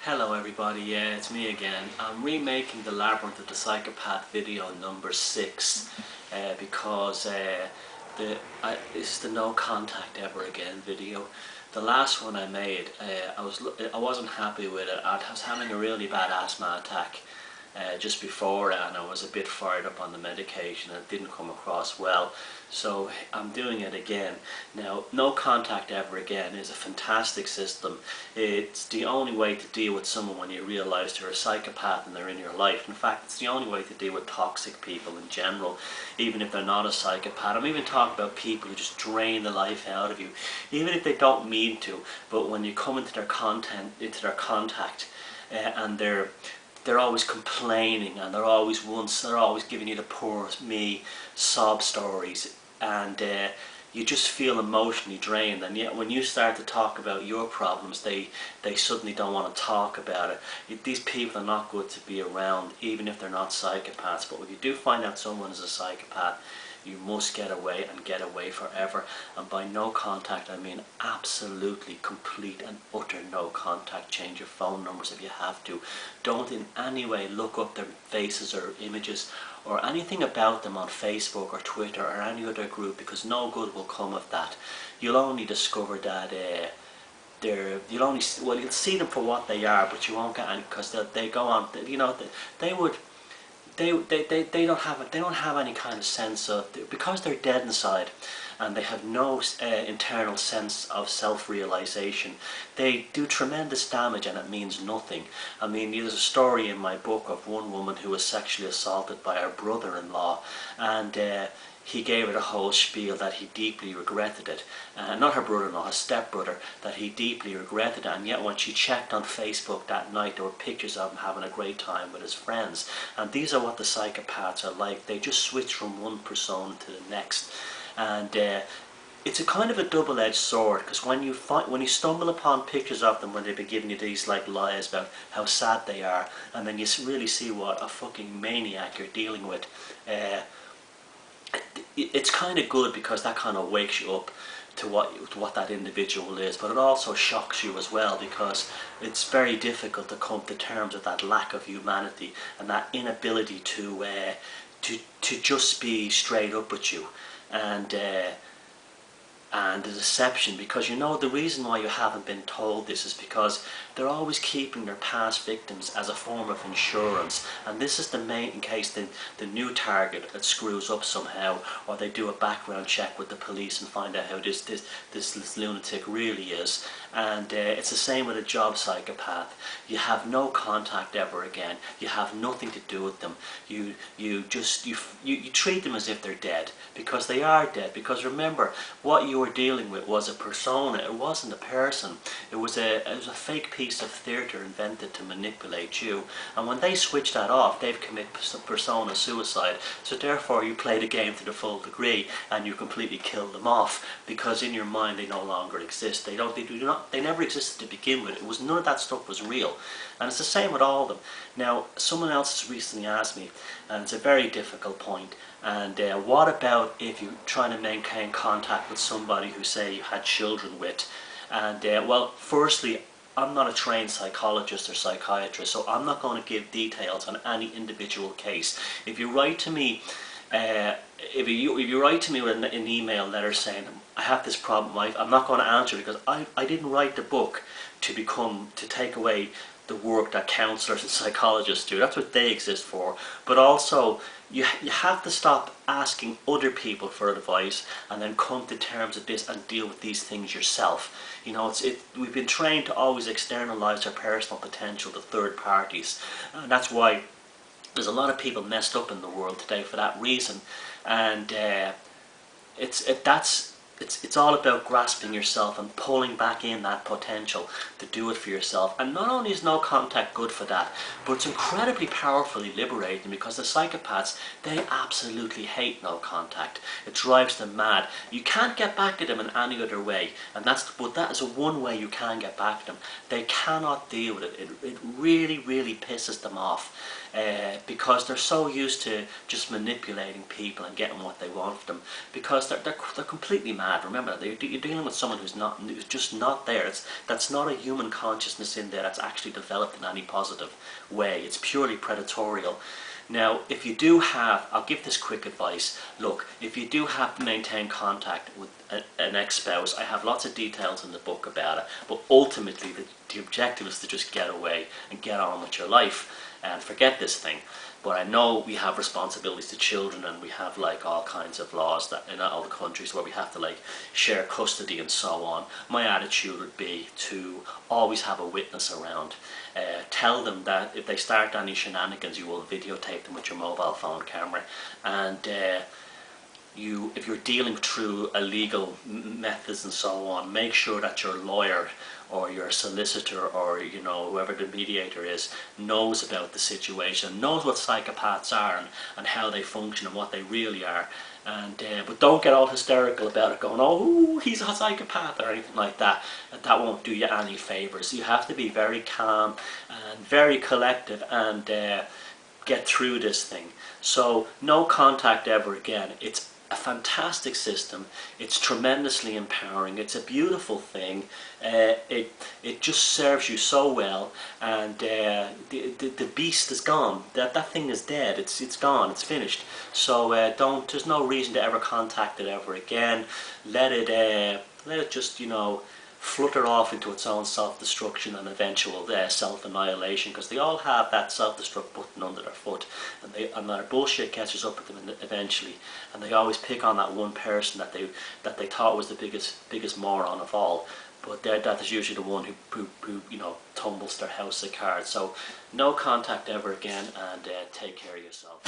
Hello everybody, yeah, it's me again. I'm remaking the Labyrinth of the Psychopath video number 6 because this is the no contact ever again video. The last one I made, I wasn't happy with it. I was having a really bad asthma attack just before, and I was a bit fired up on the medication and it didn't come across well. So I'm doing it again. Now, no contact ever again is a fantastic system. It's the only way to deal with someone when you realise they're a psychopath and they're in your life. In fact, it's the only way to deal with toxic people in general, even if they're not a psychopath. I'm even talking about people who just drain the life out of you, even if they don't mean to. But when you come into their contact, and they're always complaining, and they're always giving you the poor me sob stories, and you just feel emotionally drained. And yet when you start to talk about your problems, they suddenly don't want to talk about it. These people are not good to be around, even if they're not psychopaths. But when you do find out someone is a psychopath, you must get away, and get away forever. And by no contact, I mean absolutely complete and utter no contact. Change your phone numbers if you have to. Don't in any way look up their faces or images or anything about them on Facebook or Twitter or any other group, because no good will come of that. You'll only discover that you'll see them for what they are, but you won't get any, because they go on, you know, they don't have any kind of sense of, because they're dead inside and they have no internal sense of self-realization. They do tremendous damage and it means nothing. I mean, there's a story in my book of one woman who was sexually assaulted by her brother-in-law, and he gave her the whole spiel that he deeply regretted it. Not her brother-in-law, her stepbrother, that he deeply regretted it. And yet when she checked on Facebook that night, there were pictures of him having a great time with his friends. And these are what the psychopaths are like. They just switch from one persona to the next. And it's a kind of a double-edged sword, because when you stumble upon pictures of them when they've been giving you these like lies about how sad they are, and then you really see what a fucking maniac you're dealing with, it's kind of good, because that kind of wakes you up to what that individual is. But it also shocks you as well, because it's very difficult to come to terms with that lack of humanity and that inability to just be straight up with you, and the deception. Because you know, the reason why you haven't been told this is because they're always keeping their past victims as a form of insurance. And this is the main, in case the new target that screws up somehow, or they do a background check with the police and find out how this lunatic really is. And it's the same with a job psychopath. You have no contact ever again. You have nothing to do with them. You treat them as if they're dead, because they are dead. Because remember, what you were dealing with was a persona. It wasn't a person. It was a fake piece of theatre invented to manipulate you. And when they switch that off, they've committed persona suicide. So therefore you play the game to the full degree, and you completely kill them off, because in your mind they no longer exist. They never existed to begin with. It was, none of that stuff was real. And it's the same with all of them. Now, someone else has recently asked me, and it's a very difficult point, and what about if you're trying to maintain contact with somebody who, say, you had children with? And well, firstly, I'm not a trained psychologist or psychiatrist, so I'm not going to give details on any individual case. If you write to me, if you write to me with an email letter saying, I have this problem, I'm not going to answer, because I didn't write the book to take away the work that counsellors and psychologists do. That's what they exist for. But also, you have to stop asking other people for advice and then come to terms with this and deal with these things yourself. You know, we've been trained to always externalise our personal potential to third parties, and that's why there's a lot of people messed up in the world today for that reason. And it's all about grasping yourself and pulling back in that potential to do it for yourself. And not only is no contact good for that, but it's incredibly powerfully liberating, because the psychopaths, they absolutely hate no contact. It drives them mad. You can't get back at them in any other way, and but that is one way you can get back at them. They cannot deal with it. It really, really pisses them off. Because they're so used to just manipulating people and getting what they want from them, because they're completely mad mad. Remember, you're dealing with someone who's just not there. That's not a human consciousness in there that's actually developed in any positive way. It's purely predatorial. Now, if you do have, I'll give this quick advice. Look, if you do have to maintain contact with an ex-spouse, I have lots of details in the book about it, but ultimately the objective is to just get away and get on with your life and forget this thing. But I know we have responsibilities to children, and we have like all kinds of laws that in all the countries where we have to like share custody and so on. My attitude would be to always have a witness around. Tell them that if they start any shenanigans, you will videotape them with your mobile phone camera, and if you're dealing through illegal methods and so on, make sure that your lawyer or your solicitor or whoever the mediator is knows about the situation, knows what psychopaths are and how they function and what they really are. And but don't get all hysterical about it, going, oh, he's a psychopath or anything like that. That won't do you any favours. You have to be very calm and very collective and get through this thing. So no contact ever again. It's a fantastic system. It's tremendously empowering. It's a beautiful thing. It just serves you so well, and the beast is gone. That thing is dead. It's gone. It's finished. So there's no reason to ever contact it ever again. Let it just flutter off into its own self-destruction and eventual self-annihilation, because they all have that self-destruct button under their foot, and their bullshit catches up with them eventually, and they always pick on that one person that they thought was the biggest moron of all, but that is usually the one who tumbles their house of cards. So no contact ever again, and take care of yourself.